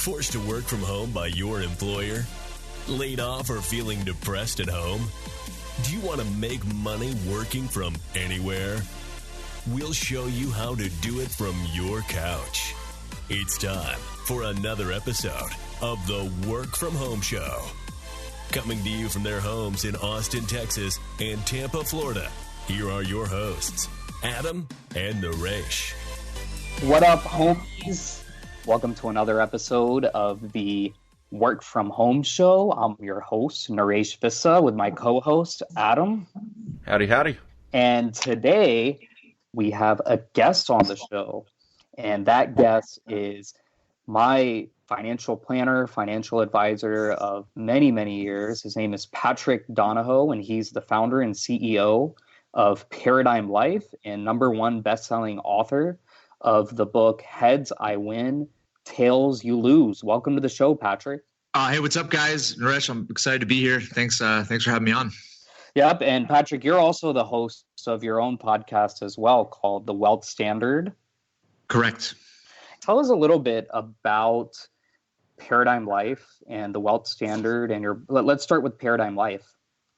Forced to work from home by your employer? Laid off or feeling depressed at home? Do you want to make money working from anywhere? We'll show you how to do it from your couch. It's time for another episode of the Work From Home Show. Coming to you from their homes in Austin, Texas and Tampa, Florida, here are your hosts, Adam and Naresh. What up, homies? Welcome to another episode of the Work From Home Show. I'm your host, Naresh Vissa, with my co-host, Adam. Howdy, howdy. And today we have a guest on the show. And that guest is my financial planner, financial advisor of many, many years. His name is Pat Donohoe, and he's the founder and CEO of Paradigm Life and #1 best-selling author of the book Heads I Win, Tails You Lose. Welcome to the show, Patrick. Hey, what's up, guys? Naresh, I'm excited to be here. Thanks for having me on. Yep, and Patrick, you're also the host of your own podcast as well called The Wealth Standard. Correct. Tell us a little bit about Paradigm Life and The Wealth Standard, and let's start with Paradigm Life.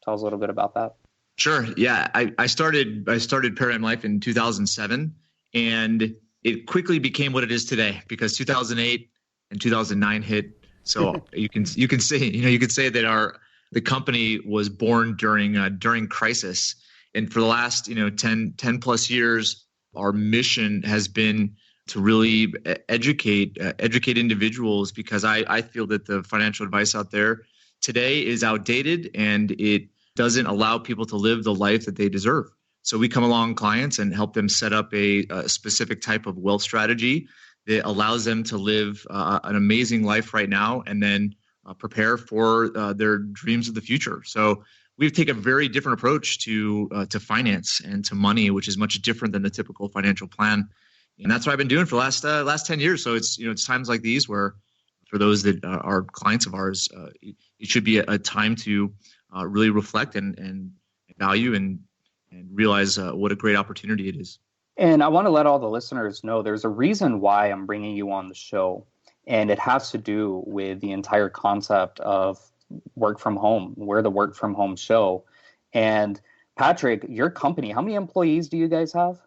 Tell us a little bit about that. Sure. Yeah, I started Paradigm Life in 2007, and it quickly became what it is today because 2008 and 2009 hit. So you can say that the company was born during crisis, and for the last 10 plus years, our mission has been to really educate individuals, because I feel that the financial advice out there today is outdated and it doesn't allow people to live the life that they deserve. So we come along clients and help them set up a specific type of wealth strategy that allows them to live an amazing life right now and then prepare for their dreams of the future. So we've taken a very different approach to finance and to money, which is much different than the typical financial plan. And that's what I've been doing for the last 10 years. So it's times like these where, for those that are clients of ours, it should be a time to really reflect and value and realize what a great opportunity it is. And I want to let all the listeners know there's a reason why I'm bringing you on the show. And it has to do with the entire concept of work from home. We're the Work From Home Show. And Patrick, your company, how many employees do you guys have?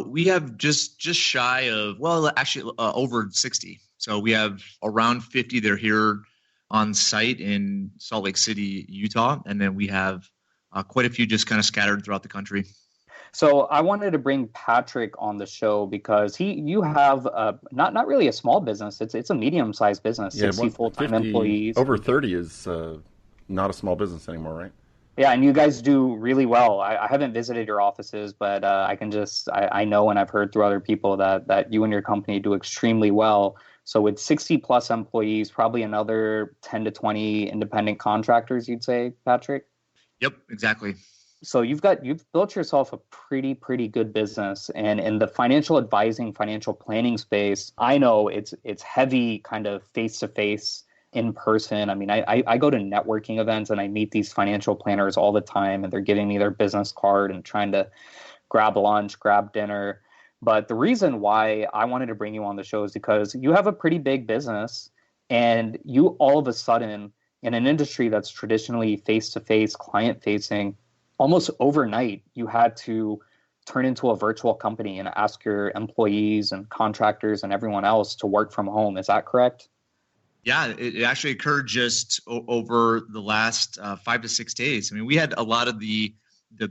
We have just shy of, over 60. So we have around 50 that are here on site in Salt Lake City, Utah. And then we have quite a few just kind of scattered throughout the country. So I wanted to bring Patrick on the show because you have not really a small business. It's a medium-sized business, 60 full-time employees. Over 30 is not a small business anymore, right? Yeah, and you guys do really well. I haven't visited your offices, but I know and I've heard through other people that you and your company do extremely well. So with 60 plus employees, probably another 10 to 20 independent contractors, you'd say, Patrick? Yep, exactly. So you've built yourself a pretty good business, and in the financial advising, financial planning space, I know it's heavy kind of face-to-face, in person. I mean, I go to networking events and I meet these financial planners all the time, and they're giving me their business card and trying to grab lunch, grab dinner. But the reason why I wanted to bring you on the show is because you have a pretty big business, and you all of a sudden, in an industry that's traditionally face-to-face, client-facing, almost overnight, you had to turn into a virtual company and ask your employees and contractors and everyone else to work from home. Is that correct? Yeah, it actually occurred just over the last 5 to 6 days. I mean, we had a lot of the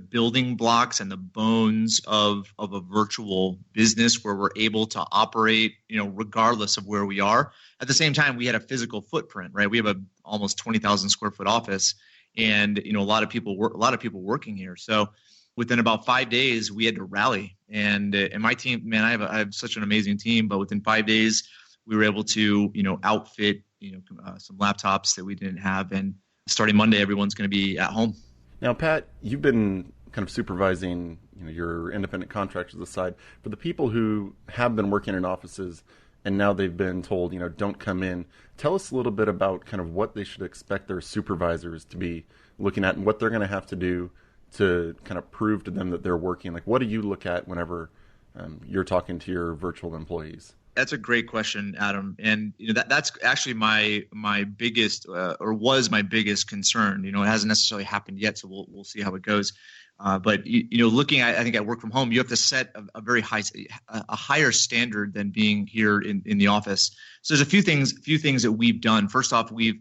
building blocks and the bones of a virtual business where we're able to operate, regardless of where we are. At the same time, we had a physical footprint, right? We have a almost 20,000 square foot office, and a lot of people working here. So within about 5 days, we had to rally. And my team, man, I have such an amazing team. But within 5 days, we were able to outfit some laptops that we didn't have. And starting Monday, everyone's going to be at home. Now, Pat, you've been kind of supervising your independent contractors aside. For the people who have been working in offices and now they've been told, don't come in, tell us a little bit about kind of what they should expect their supervisors to be looking at and what they're going to have to do to kind of prove to them that they're working. Like, what do you look at whenever you're talking to your virtual employees? That's a great question, Adam. And that's actually my biggest or was my biggest concern. It hasn't necessarily happened yet, so we'll see how it goes. But looking at, I think at work from home, you have to set a very higher standard than being here in the office. So there's a few things that we've done. First off, we've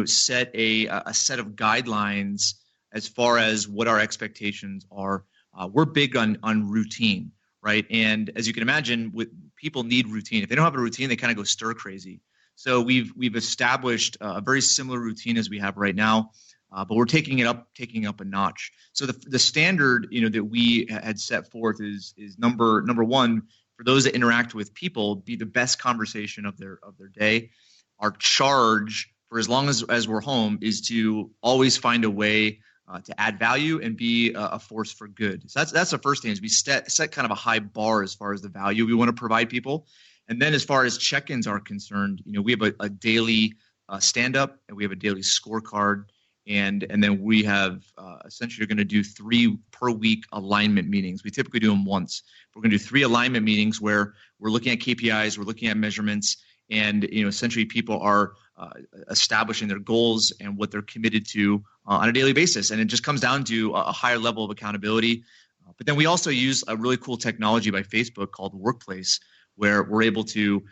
set a set of guidelines as far as what our expectations are. We're big on routine, right? And as you can imagine, people need routine. If they don't have a routine, they kind of go stir crazy. So we've established a very similar routine as we have right now, but we're taking up a notch. So the standard that we had set forth is number one, for those that interact with people, be the best conversation of their day. Our charge for as long as we're home is to always find a way to add value and be a force for good. So that's the first thing, is we set kind of a high bar as far as the value we want to provide people. And then as far as check-ins are concerned, we have a daily stand-up, and we have a daily scorecard. And then we have essentially going to do 3 per week alignment meetings. We typically do them once. We're going to do 3 alignment meetings where we're looking at KPIs, we're looking at measurements, and essentially people are establishing their goals and what they're committed to on a daily basis. And it just comes down to a higher level of accountability. But then we also use a really cool technology by Facebook called Workplace, where we're able to,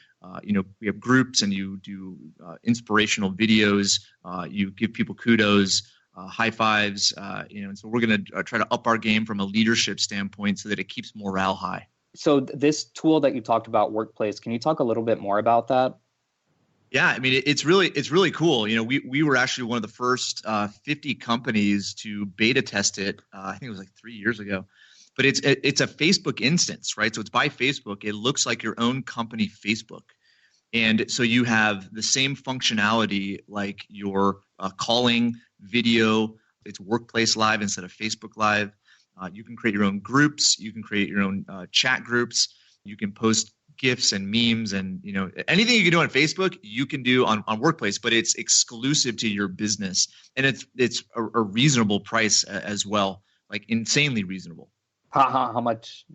we have groups, and you do inspirational videos. You give people kudos, high fives, and so we're going to try to up our game from a leadership standpoint so that it keeps morale high. So this tool that you talked about, Workplace, can you talk a little bit more about that? Yeah, I mean, it's really cool. We were actually one of the first 50 companies to beta test it. I think it was like 3 years ago. But it's a Facebook instance, right? So it's by Facebook. It looks like your own company Facebook. And so you have the same functionality like your calling, video. It's Workplace Live instead of Facebook Live. You can create your own groups. You can create your own chat groups. You can post GIFs and memes, and anything you can do on Facebook, you can do on Workplace, but it's exclusive to your business. And it's a reasonable price as well, like insanely reasonable. How much?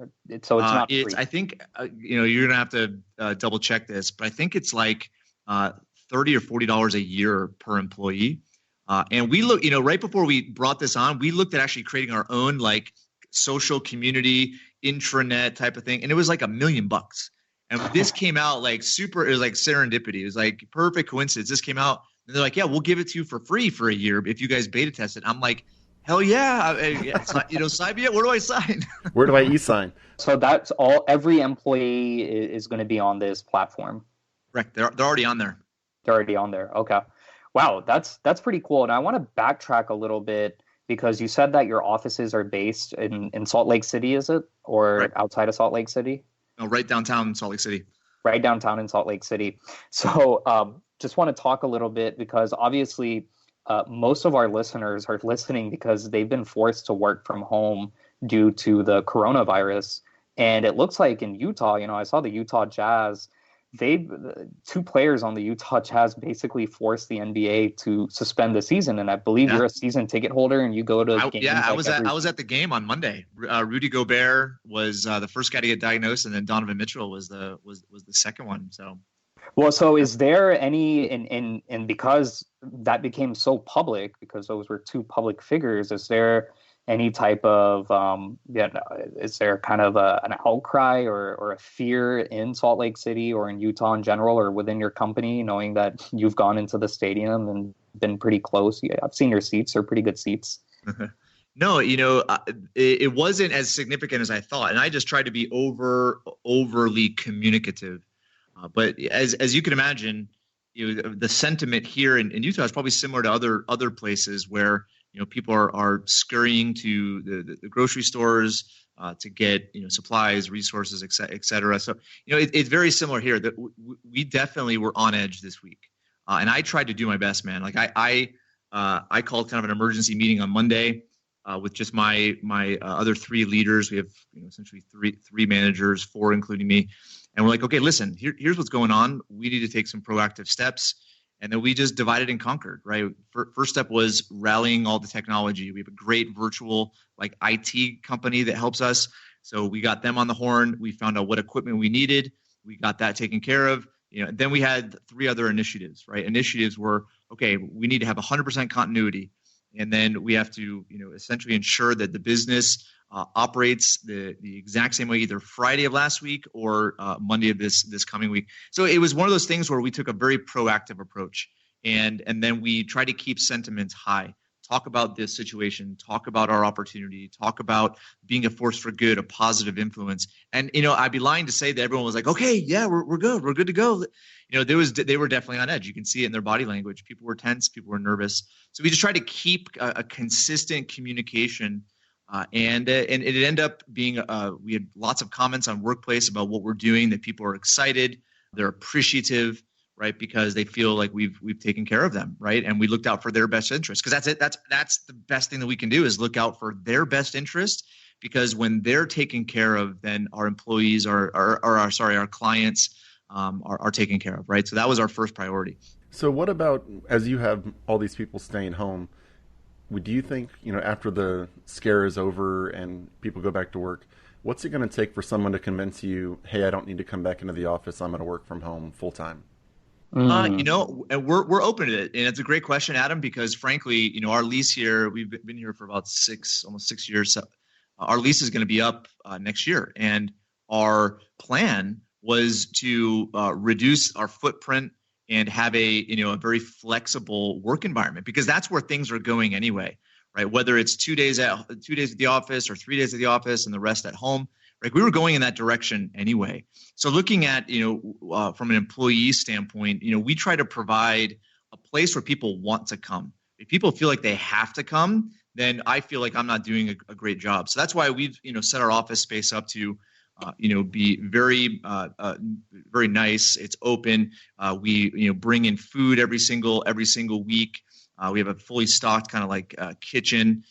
So it's not free. I think you're gonna have to double check this, but I think it's like $30 or $40 a year per employee. And we look, right before we brought this on, we looked at actually creating our own like social community intranet type of thing, and it was like $1 million. And this came out like super. It was like serendipity. It was like perfect coincidence. This came out, and they're like, "Yeah, we'll give it to you for free for a year if you guys beta test it." I'm like, hell yeah. Sign me up. Where do I sign? Where do I e-sign? So that's all. Every employee is going to be on this platform. Correct. They're already on there. They're already on there. Okay. Wow. That's pretty cool. And I want to backtrack a little bit, because you said that your offices are based in Salt Lake City, is it? Or right outside of Salt Lake City? No, right downtown in Salt Lake City. Right downtown in Salt Lake City. So just want to talk a little bit, because obviously most of our listeners are listening because they've been forced to work from home due to the coronavirus. And it looks like in Utah, I saw the Utah Jazz, 2 players on the Utah Jazz basically forced the NBA to suspend the season. And I believe you're a season ticket holder and you go to games. Yeah, I was at the game on Monday. Rudy Gobert was the first guy to get diagnosed, and then Donovan Mitchell was the second one. So is there any, and because that became so public, because those were 2 public figures, is there any type of, is there kind of an outcry or a fear in Salt Lake City or in Utah in general, or within your company, knowing that you've gone into the stadium and been pretty close? I've seen your seats. They're pretty good seats. No, it wasn't as significant as I thought. And I just tried to be overly communicative. But as you can imagine, the sentiment here in Utah is probably similar to other places where people are scurrying to the grocery stores to get supplies, resources, et cetera. So it's very similar here. That we definitely were on edge this week, and I tried to do my best, man. Like I called kind of an emergency meeting on Monday with just my other 3 leaders. We have essentially three managers, 4 including me. And we're like, okay, listen, here's what's going on. We need to take some proactive steps. And then we just divided and conquered, right? First step was rallying all the technology. We have a great virtual IT company that helps us. So we got them on the horn. We found out what equipment we needed. We got that taken care of. Then we had 3 other initiatives, right? Initiatives were, okay, we need to have 100% continuity. And then we have to, essentially ensure that the business operates the exact same way, either Friday of last week or Monday of this coming week. So it was one of those things where we took a very proactive approach. And then we try to keep sentiments high. Talk about this situation, talk about our opportunity, talk about being a force for good, a positive influence. And, I'd be lying to say that everyone was like, okay, yeah, we're good. We're good to go. They were definitely on edge. You can see it in their body language. People were tense. People were nervous. So we just tried to keep a consistent communication. And it ended up being, we had lots of comments on Workplace about what we're doing, that people are excited. They're appreciative. Right, because they feel like we've taken care of them, right, and we looked out for their best interest. Because that's it. That's the best thing that we can do, is look out for their best interest. Because when they're taken care of, then our employees our clients are taken care of, right? So that was our first priority. So what about, as you have all these people staying home, do you think, after the scare is over and people go back to work, what's it going to take for someone to convince you, hey, I don't need to come back into the office, I'm going to work from home full time? We're open to it, and it's a great question, Adam. Because frankly, our lease here, we've been here for about almost 6 years. So our lease is going to be up next year, and our plan was to reduce our footprint and have a very flexible work environment, because that's where things are going anyway, right? Whether it's 2 days at the office or 3 days at the office and the rest at home. Right, we were going in that direction anyway. So looking at, from an employee standpoint, we try to provide a place where people want to come. If people feel like they have to come, then I feel like I'm not doing a great job. So that's why we've, set our office space up to, be very, very nice. It's open. We, bring in food every single week. We have a fully stocked kind of like kitchen.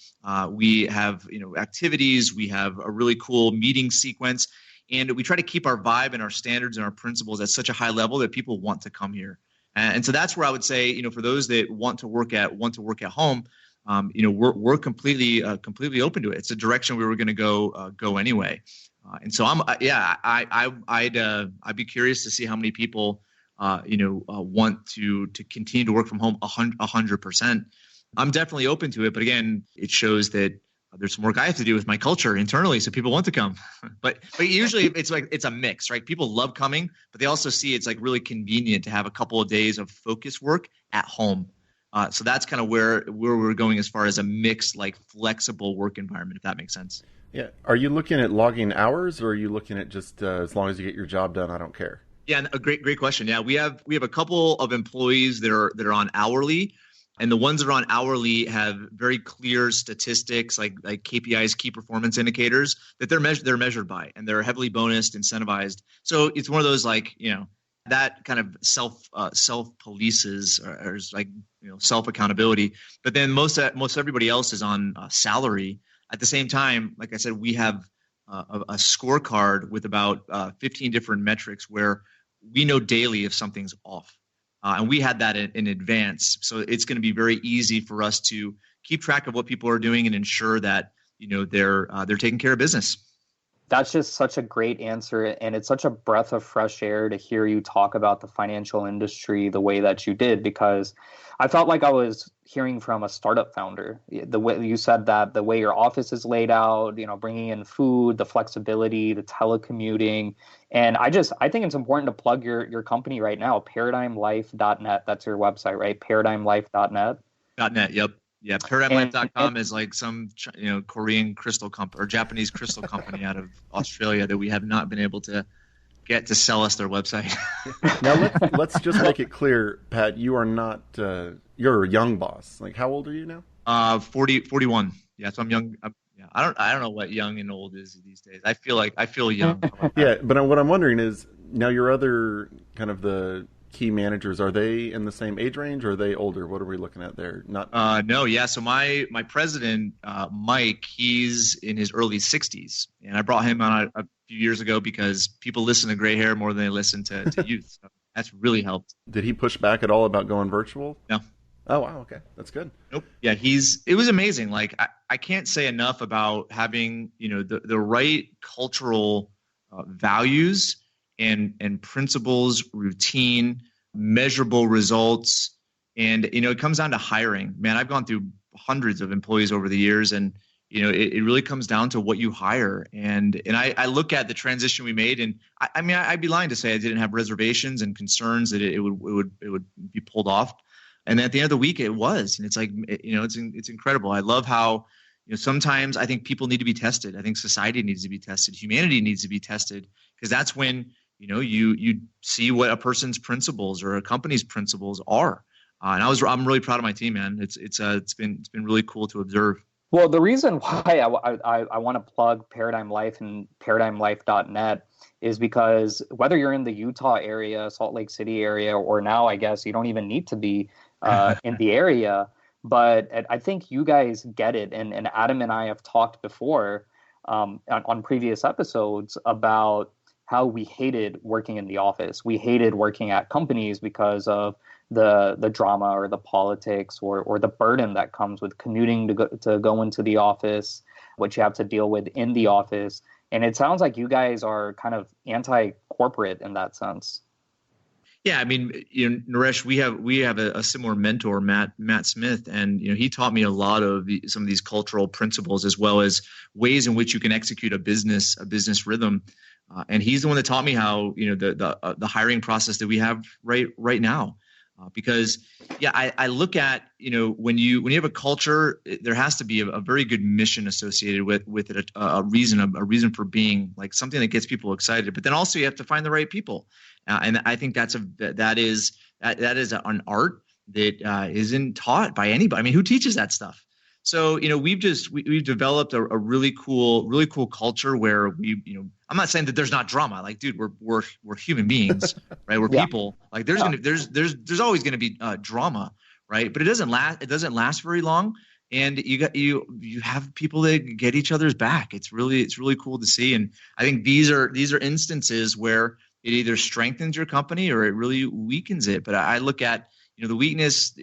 We have, activities. We have a really cool meeting sequence, and we try to keep our vibe and our standards and our principles at such a high level that people want to come here. And so that's where I would say, for those that want to work at home, we're completely open to it. It's a direction we were going to go anyway. And so I'd be curious to see how many people want to continue to work from home 100%. I'm definitely open to it, but again, it shows that there's some work I have to do with my culture internally, so people want to come. But usually it's a mix, right? People love coming, but they also see it's like really convenient to have a couple of days of focus work at home. So that's kind of where we're going as far as a mixed, like flexible work environment, if that makes sense. Yeah. Are you looking at logging hours, or are you looking at just as long as you get your job done, I don't care? Yeah, a great question. Yeah, we have a couple of employees that are on hourly, and the ones that are on hourly have very clear statistics, like KPIs, key performance indicators, that they're measured by, and they're heavily bonused, incentivized. So it's one of those that kind of self polices or is like self accountability. But then most everybody else is on salary. At the same time, like I said, we have a scorecard with about 15 different metrics where we know daily if something's off. And we had that in advance. So it's going to be very easy for us to keep track of what people are doing and ensure that, they're taking care of business. That's just such a great answer. And it's such a breath of fresh air to hear you talk about the financial industry the way that you did, because I felt like I was hearing from a startup founder. The way you said that, the way your office is laid out, bringing in food, the flexibility, the telecommuting. And I think it's important to plug your company right now, paradigmlife.net. That's your website, right? Paradigmlife.net. .net, yep. Yeah, paradigmlife.com is like some Korean crystal company or Japanese crystal company out of Australia that we have not been able to get to sell us their website. Now let's just make it clear, Pat, you are not you're a young boss. Like, how old are you now? 41. Yeah, so I'm young. I don't know what young and old is these days. I feel young. Yeah, but what I'm wondering is, now your other kind of the key managers, are they in the same age range, or are they older? What are we looking at there? No, yeah. So my president, Mike, he's in his early 60s, and I brought him on a few years ago because people listen to gray hair more than they listen to youth. So that's really helped. Did he push back at all about going virtual? No. Oh, wow. Okay. That's good. Nope. Yeah, it was amazing. Like, I can't say enough about having, the right cultural values and principles, routine, measurable results. And, it comes down to hiring. Man, I've gone through hundreds of employees over the years, and, it really comes down to what you hire. And I look at the transition we made, and I mean, I'd be lying to say I didn't have reservations and concerns that it would be pulled off. And then at the end of the week, it was. And it's like, it's incredible. I love how, sometimes I think people need to be tested. I think society needs to be tested. Humanity needs to be tested, because that's when, you see what a person's principles or a company's principles are. And I'm really proud of my team, man. It's been really cool to observe. Well, the reason why I want to plug Paradigm Life and ParadigmLife.net is because whether you're in the Utah area, Salt Lake City area, or now I guess you don't even need to be in the area, but I think you guys get it. And Adam and I have talked before on previous episodes about how we hated working in the office. We hated working at companies because of the drama or the politics or the burden that comes with commuting to go into the office, what you have to deal with in the office. And it sounds like you guys are kind of anti-corporate in that sense. Yeah, I mean, Naresh, we have a similar mentor, Matt Smith, and he taught me a lot of some of these cultural principles, as well as ways in which you can execute a business rhythm. And he's the one that taught me how the hiring process that we have right now. Because I look at when you have a culture, there has to be a very good mission associated with it, a reason for being, like something that gets people excited. But then also you have to find the right people, and I think that is an art that isn't taught by anybody. I mean, who teaches that stuff? So we've developed a really cool culture where I'm not saying that there's not drama. Like, dude, we're human beings, right? We're people. Like, there's always gonna be drama, right? But it doesn't last very long. And you have people that get each other's back. It's really cool to see. And I think these are instances where it either strengthens your company or it really weakens it. But I look at the weakness.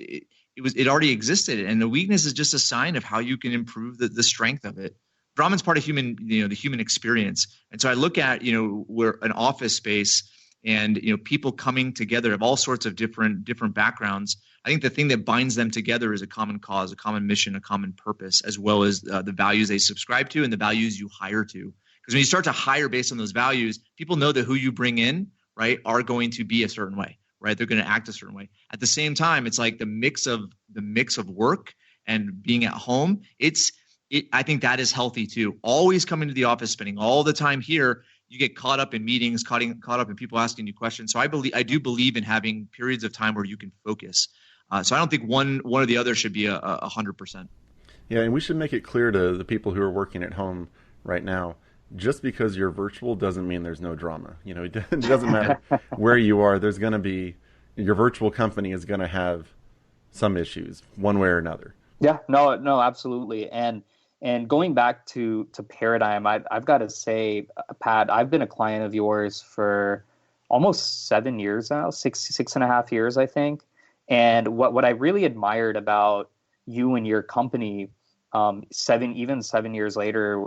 It already existed, and the weakness is just a sign of how you can improve the strength of it. Drama's part of the human experience, and so I look at where an office space and people coming together of all sorts of different backgrounds. I think the thing that binds them together is a common cause, a common mission, a common purpose, as well as the values they subscribe to and the values you hire to. Because when you start to hire based on those values, people know that who you bring in, right, are going to be a certain way. Right, they're going to act a certain way. At the same time, it's like the mix of work and being at home. I think that is healthy too. Always coming to the office, spending all the time here, you get caught up in meetings, caught up in people asking you questions. So I do believe in having periods of time where you can focus. So I don't think one or the other should be 100%. Yeah, and we should make it clear to the people who are working at home right now. Just because you're virtual doesn't mean there's no drama. It doesn't matter where you are. There's going to be, your virtual company is going to have some issues one way or another. Yeah, no, absolutely. And going back to Paradigm, I've got to say, Pat, I've been a client of yours for almost 7 years now, 6.5 years, I think. And what I really admired about you and your company, 7 years later,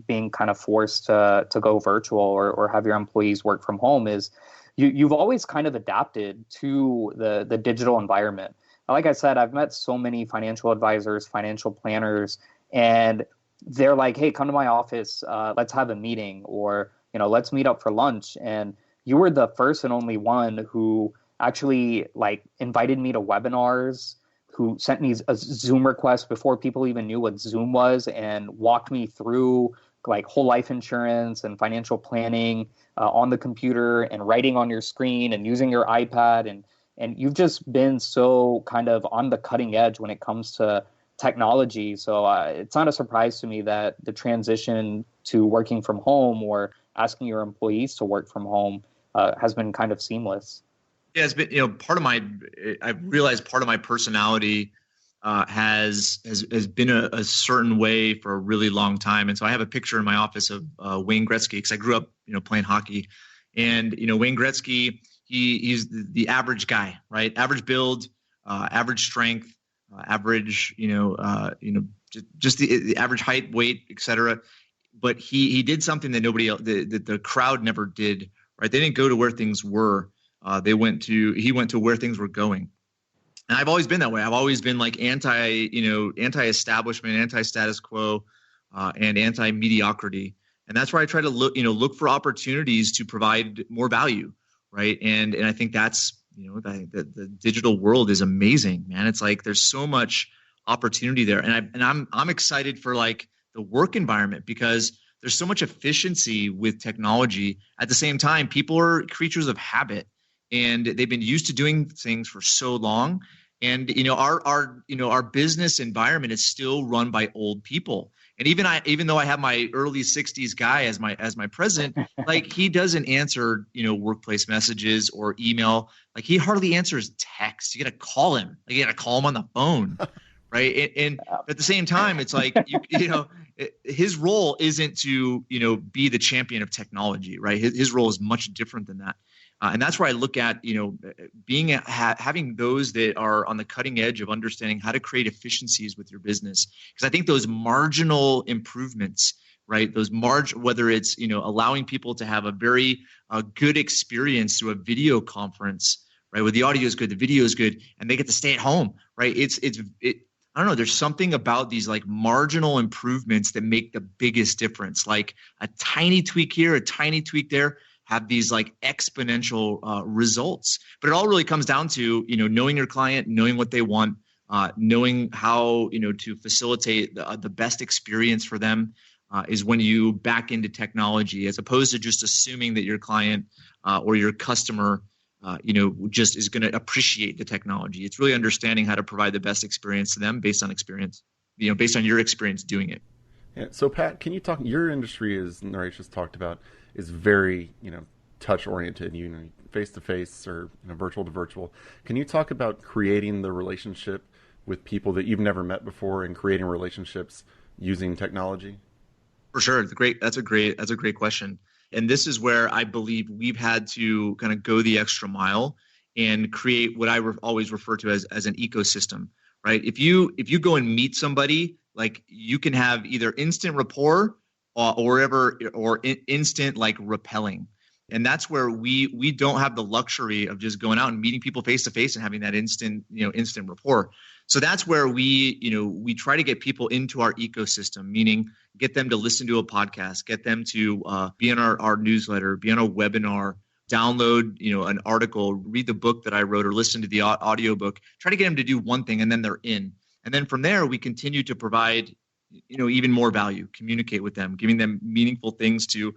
being kind of forced to go virtual or have your employees work from home, is you've always kind of adapted to the digital environment. Like I said, I've met so many financial advisors, financial planners, and they're like, hey, come to my office, let's have a meeting, or let's meet up for lunch. And you were the first and only one who actually invited me to webinars, who sent me a Zoom request before people even knew what Zoom was, and walked me through whole life insurance and financial planning on the computer and writing on your screen and using your iPad. And you've just been so kind of on the cutting edge when it comes to technology. So it's not a surprise to me that the transition to working from home or asking your employees to work from home has been kind of seamless. Yeah, it's been, I've realized part of my personality has been a certain way for a really long time. And so I have a picture in my office of Wayne Gretzky, because I grew up, playing hockey. And, Wayne Gretzky, he's the average guy, right? Average build, average strength, average, just the average height, weight, et cetera. But he did something that nobody else, that the crowd never did right? They didn't go to where things were. He went to where things were going. And I've always been that way. I've always been like anti-establishment, anti-status quo, and anti-mediocrity. And that's where I try to look for opportunities to provide more value, right? And I think that's, the digital world is amazing, man. It's like there's so much opportunity there, and I'm excited for like the work environment because there's so much efficiency with technology. At the same time, people are creatures of habit, and they've been used to doing things for so long. And our business environment is still run by old people. And even though I have my early 60s guy as my president, like he doesn't answer workplace messages or email. Like he hardly answers text. You got to call him. Like you got to call him on the phone, right? And at the same time, it's like his role isn't to be the champion of technology, right? His role is much different than that. And that's where I look at, having those that are on the cutting edge of understanding how to create efficiencies with your business. Because I think those marginal improvements, right? Whether it's, allowing people to have a very good experience through a video conference, right? Where the audio is good, the video is good, and they get to stay at home, right? I don't know. There's something about these like marginal improvements that make the biggest difference. Like a tiny tweak here, a tiny tweak there, have these like exponential results. But it all really comes down to, knowing your client, knowing what they want, knowing how, to facilitate the best experience for them is when you back into technology, as opposed to just assuming that your client or your customer, just is going to appreciate the technology. It's really understanding how to provide the best experience to them based on experience, based on your experience doing it. Yeah. So Pat, can you talk, your industry, as Naresh has talked about, is very, touch oriented, face to face or virtual to virtual. Can you talk about creating the relationship with people that you've never met before and creating relationships using technology? For sure. That's a great question. And this is where I believe we've had to kind of go the extra mile and create what I always refer to as an ecosystem, right? If you go and meet somebody, like you can have either instant rapport or instant like repelling. And that's where we don't have the luxury of just going out and meeting people face to face and having that instant rapport. So that's where we try to get people into our ecosystem, meaning get them to listen to a podcast, get them to be in our newsletter, be on a webinar, download, an article, read the book that I wrote, or listen to the audiobook. Try to get them to do one thing and then they're in. And then from there, we continue to provide even more value, communicate with them, giving them meaningful things to,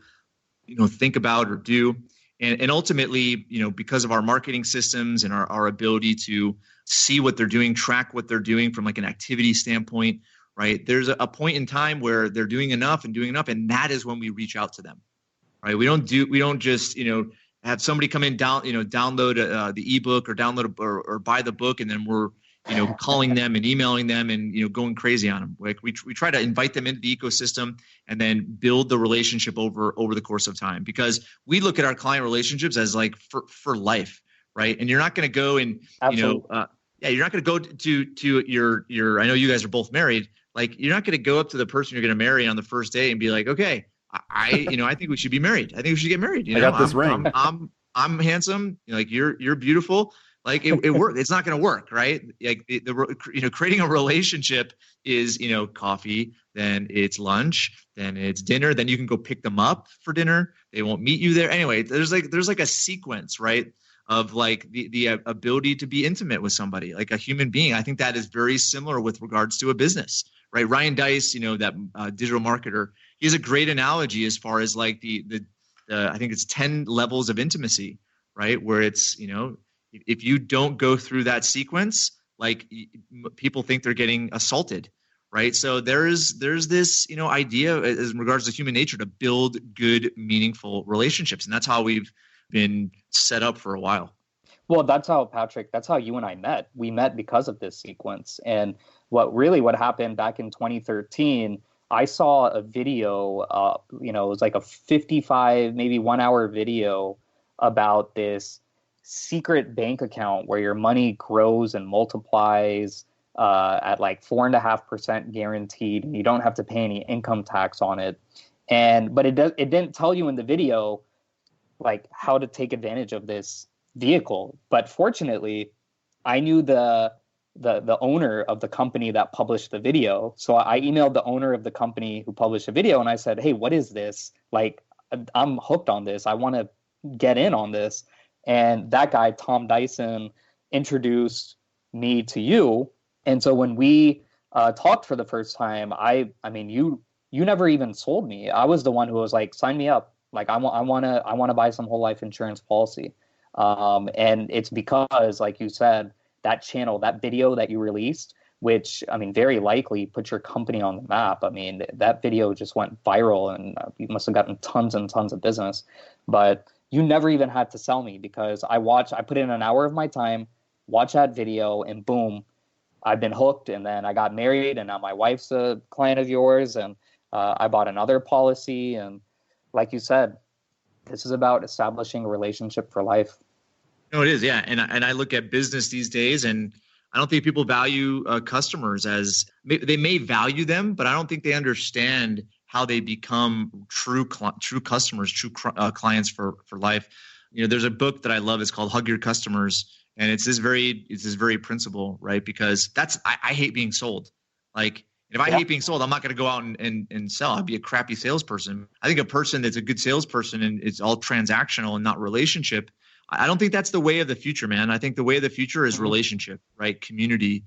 think about or do. And ultimately, because of our marketing systems and our ability to see what they're doing, track what they're doing from like an activity standpoint, right? There's a point in time where they're doing enough, and that is when we reach out to them, right? We don't just, have somebody come in, download the ebook or download or buy the book, and then we're, calling them and emailing them and, going crazy on them. Like we try to invite them into the ecosystem and then build the relationship over the course of time, because we look at our client relationships as like for life, right? And you're not going to go and, you're not going to go to your, I know you guys are both married. Like you're not going to go up to the person you're going to marry on the first day and be like, okay, I think we should be married. I think we should get married. I got this ring. I'm handsome. Like you're beautiful. Like it works. It's not going to work, right? Like creating a relationship is, coffee, then it's lunch, then it's dinner, then you can go pick them up for dinner. They won't meet you there. Anyway, there's like a sequence, right? Of like the ability to be intimate with somebody, like a human being. I think that is very similar with regards to a business, right? Ryan Dice, that digital marketer, he has a great analogy as far as like the I think it's 10 levels of intimacy, right? Where it's, if you don't go through that sequence, like people think they're getting assaulted, right? So there's this, idea as in regards to human nature to build good, meaningful relationships. And that's how we've been set up for a while. Well, that's how you and I met. We met because of this sequence. And what happened back in 2013, I saw a video, it was like a 55, maybe 1 hour video about this secret bank account where your money grows and multiplies at like 4.5% guaranteed, and you don't have to pay any income tax on it. But it didn't tell you in the video like how to take advantage of this vehicle. But fortunately, I knew the owner of the company that published the video. So I emailed the owner of the company who published the video and I said, hey, what is this? Like, I'm hooked on this. I want to get in on this. And that guy, Tom Dyson, introduced me to you. And so when we talked for the first time, I mean, you never even sold me. I was the one who was like, sign me up. Like, I want to buy some whole life insurance policy. And it's because, like you said, that channel, that video that you released, which, I mean, very likely put your company on the map. I mean, that video just went viral and you must have gotten tons and tons of business. But you never even had to sell me because I put in an hour of my time, watch that video, and boom, I've been hooked. And then I got married and now my wife's a client of yours and I bought another policy. And like you said, this is about establishing a relationship for life. No, it is. Yeah. And I look at business these days and I don't think people value customers as they may value them, but I don't think they understand how they become true customers, true clients for life. You know, there's a book that I love. It's called Hug Your Customers. And it's this very principle, right? Because I hate being sold. Like, if I hate being sold, I'm not going to go out and sell. I'd be a crappy salesperson. I think a person that's a good salesperson and it's all transactional and not relationship, I don't think that's the way of the future, man. I think the way of the future is relationship, right? Community,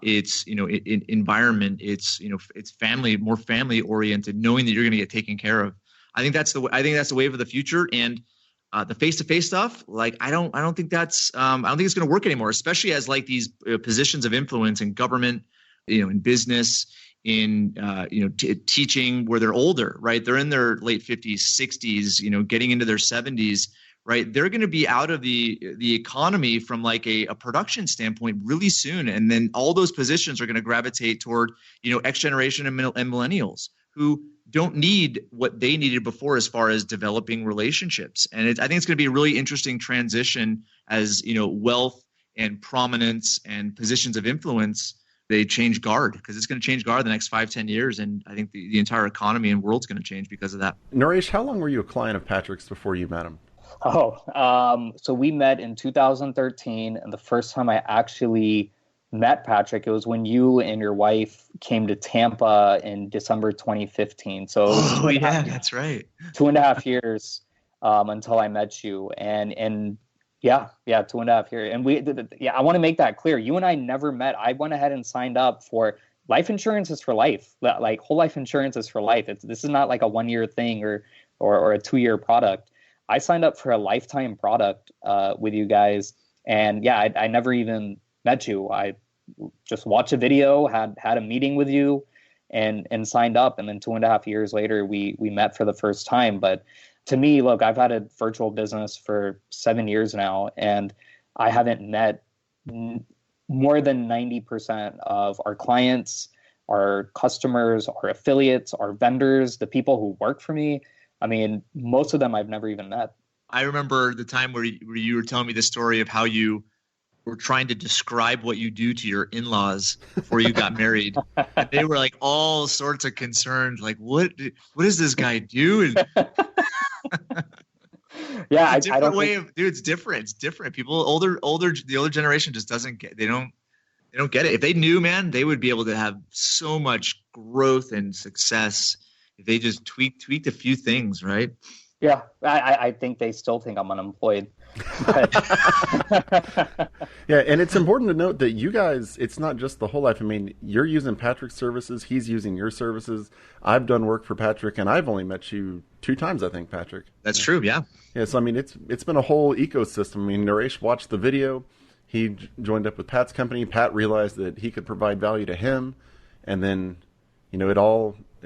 it's, environment, it's, it's family, more family oriented, knowing that you're going to get taken care of. I think that's the wave of the future. And the face-to-face stuff, like, I don't think it's going to work anymore, especially as like these positions of influence in government, in business, in, teaching where they're older, right? They're in their late 50s, 60s, getting into their 70s. Right, they're going to be out of the economy from like a production standpoint really soon, and then all those positions are going to gravitate toward X generation and millennials who don't need what they needed before as far as developing relationships. And I think it's going to be a really interesting transition as wealth and prominence and positions of influence they change guard, because it's going to change guard the next 5-10 years, and I think the entire economy and world's going to change because of that. Naresh, how long were you a client of Patrick's before you met him? So we met in 2013, and the first time I actually met Patrick, it was when you and your wife came to Tampa in December 2015. So that's right. 2.5 years until I met you, and 2.5 years. And I want to make that clear. You and I never met. I went ahead and signed up for life insurance is for life. Like, whole life insurance is for life. This is not like a 1-year thing or a 2-year product. I signed up for a lifetime product with you guys, and I never even met you. I just watched a video, had a meeting with you, and signed up. And then 2.5 years later, we met for the first time. But to me, look, I've had a virtual business for 7 years now, and I haven't met more than 90% of our clients, our customers, our affiliates, our vendors, the people who work for me. I mean, most of them I've never even met. I remember the time where you were telling me the story of how you were trying to describe what you do to your in-laws before you got married. They were like all sorts of concerned, like, what does this guy do? Yeah, it's a different way of, dude. It's different. It's different. People the older generation just doesn't get. They don't get it. If they knew, man, they would be able to have so much growth and success if they just tweaked a few things, right? Yeah, I think they still think I'm unemployed. Yeah, and it's important to note that you guys, it's not just the whole life. I mean, you're using Patrick's services, he's using your services. I've done work for Patrick, and I've only met you 2 times, I think, Patrick. That's true, yeah. Yeah, so I mean, it's been a whole ecosystem. I mean, Naresh watched the video. He joined up with Pat's company. Pat realized that he could provide value to him, and then, it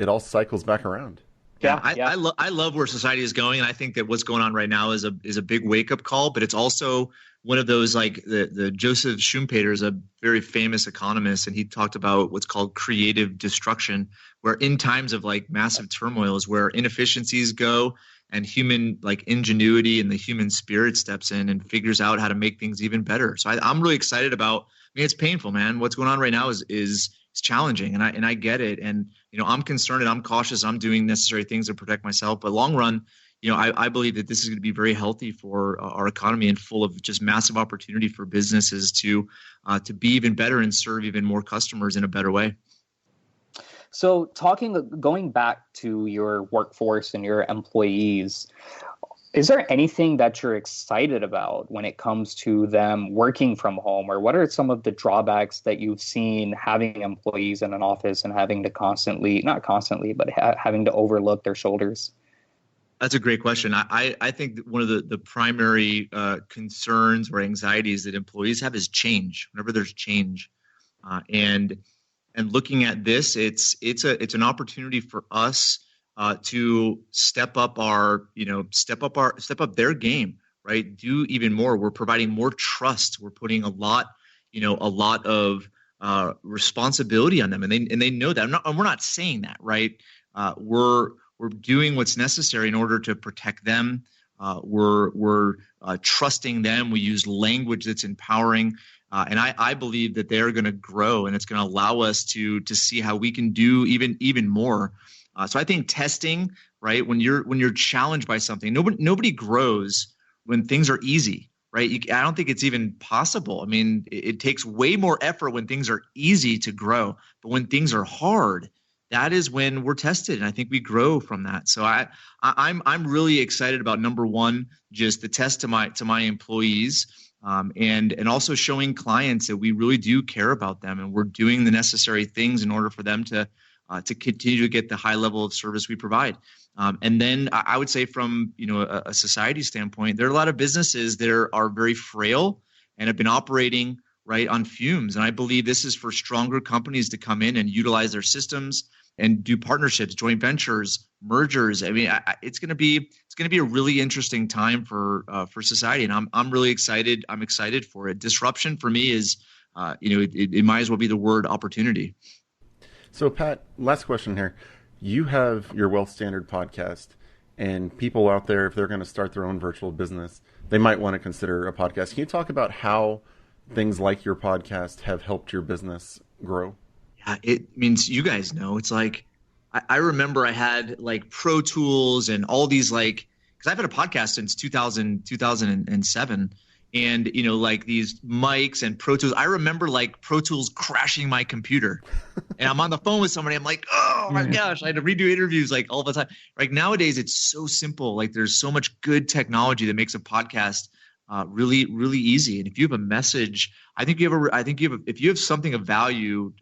all cycles back around. Yeah, I love where society is going, and I think that what's going on right now is a big wake up call. But it's also one of those, like the Joseph Schumpeter is a very famous economist, and he talked about what's called creative destruction, where in times of like massive turmoil is where inefficiencies go, and human like ingenuity and the human spirit steps in and figures out how to make things even better. So I'm really excited about. I mean, it's painful, man. What's going on right now is challenging, and I get it. And I'm concerned and I'm cautious. I'm doing necessary things to protect myself. But long run, I believe that this is going to be very healthy for our economy and full of just massive opportunity for businesses to be even better and serve even more customers in a better way. So going back to your workforce and your employees, is there anything that you're excited about when it comes to them working from home, or what are some of the drawbacks that you've seen having employees in an office and having to not constantly, but having to overlook their shoulders? That's a great question. I think that one of the primary concerns or anxieties that employees have is change. Whenever there's change, and looking at this, it's an opportunity for us to step up their game, right? Do even more. We're providing more trust. We're putting a lot of responsibility on them, and they know that. We're not saying that, right? We're doing what's necessary in order to protect them. We're trusting them. We use language that's empowering. And I believe that they're going to grow, and it's going to allow us to see how we can do even more. So I think testing, right? When you're challenged by something, nobody grows when things are easy, right? I don't think it's even possible. I mean, it takes way more effort when things are easy to grow, but when things are hard, that is when we're tested, and I think we grow from that. So I'm really excited about, number one, just the test to my employees, and also showing clients that we really do care about them, and we're doing the necessary things in order for them to continue to get the high level of service we provide. And then I would say from a society standpoint, there are a lot of businesses that are very frail and have been operating right on fumes. And I believe this is for stronger companies to come in and utilize their systems and do partnerships, joint ventures, mergers. I mean, it's going to be a really interesting time for society, and I'm really excited. I'm excited for it. Disruption for me is, it might as well be the word opportunity. So, Pat, last question here. You have your Wealth Standard podcast, and people out there, if they're going to start their own virtual business, they might want to consider a podcast. Can you talk about how things like your podcast have helped your business grow? Yeah, it means you guys know. It's like I remember I had like Pro Tools and all these because I've had a podcast since 2007. And, like these mics and Pro Tools. I remember like Pro Tools crashing my computer, and I'm on the phone with somebody. I'm like, oh my gosh, I had to redo interviews like all the time. Like nowadays, it's so simple. Like there's so much good technology that makes a podcast really, really easy. And if you have a message, if you have something of value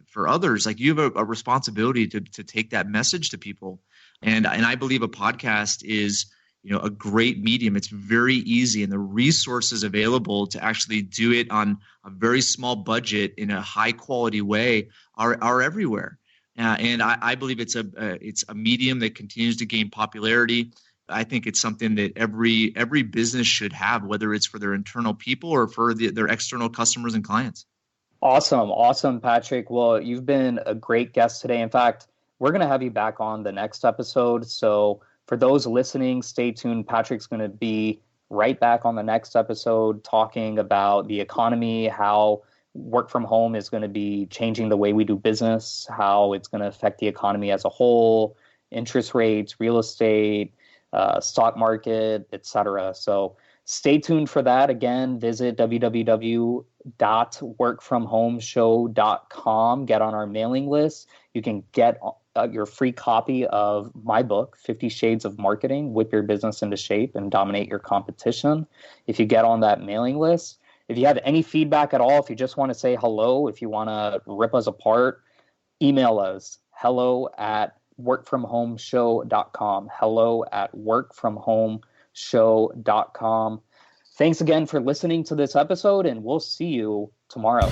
for others, like you have a responsibility to take that message to people. And I believe a podcast is a great medium. It's very easy, and the resources available to actually do it on a very small budget in a high quality way are everywhere. And I believe it's a medium that continues to gain popularity. I think it's something that every business should have, whether it's for their internal people or for their external customers and clients. Awesome, Patrick. Well, you've been a great guest today. In fact, we're going to have you back on the next episode. So for those listening, stay tuned. Patrick's going to be right back on the next episode talking about the economy, how work from home is going to be changing the way we do business, how it's going to affect the economy as a whole, interest rates, real estate, stock market, etc. So stay tuned for that. Again, visit www.workfromhomeshow.com. Get on our mailing list. You can get your free copy of my book, 50 Shades of Marketing, Whip Your Business into Shape and Dominate Your Competition. If you get on that mailing list, if you have any feedback at all, if you just want to say hello, if you want to rip us apart, email us, hello@workfromhomeshow.com, hello@workfromhomeshow.com. Thanks again for listening to this episode, and we'll see you tomorrow.